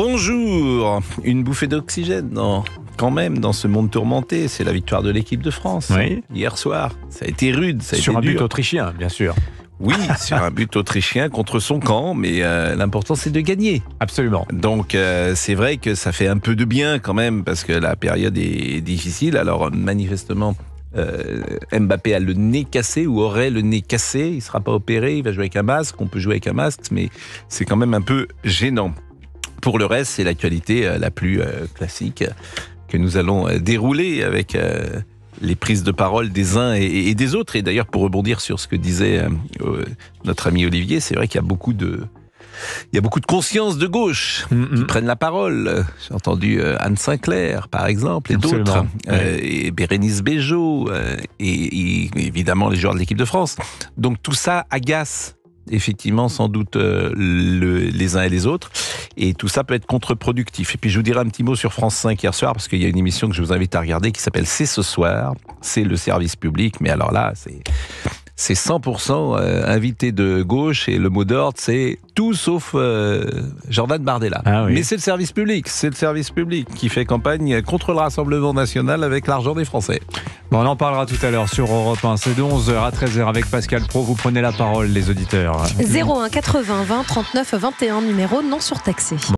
Bonjour. Une bouffée d'oxygène, non, quand même, dans ce monde tourmenté. C'est la victoire de l'équipe de France. Oui. Hier soir. Ça a été rude, ça a Sur été un but dur. autrichien, bien sûr. Oui, sur un but autrichien contre son camp, mais l'important c'est de gagner. Absolument. Donc c'est vrai que ça fait un peu de bien quand même, parce que la période est difficile. Alors manifestement, Mbappé a le nez cassé, ou aurait le nez cassé. Il ne sera pas opéré, il va jouer avec un masque. On peut jouer avec un masque, mais c'est quand même un peu gênant. Pour le reste, c'est l'actualité la plus classique que nous allons dérouler avec les prises de parole des uns et des autres. Et d'ailleurs, pour rebondir sur ce que disait notre ami Olivier, c'est vrai qu'il y a beaucoup de conscience de gauche qui prennent la parole. J'ai entendu Anne Sinclair, par exemple, et Absolument. d'autres, Oui. et Bérénice Bejo, et évidemment les joueurs de l'équipe de France. Donc tout ça agace effectivement sans doute les uns et les autres, et tout ça peut être contre-productif. Et puis je vous dirai un petit mot sur France 5 hier soir, parce qu'il y a une émission que je vous invite à regarder qui s'appelle C'est ce soir. C'est le service public, mais alors là c'est 100% invité de gauche, et le mot d'ordre c'est tout sauf Jordan Bardella. Ah oui. Mais c'est le service public qui fait campagne contre le Rassemblement National avec l'argent des Français. Bon, on en parlera tout à l'heure sur Europe 1. C'est de 11h à 13h avec Pascal Pro. Vous prenez la parole, les auditeurs. 01 80 20 39 21, numéro non surtaxé.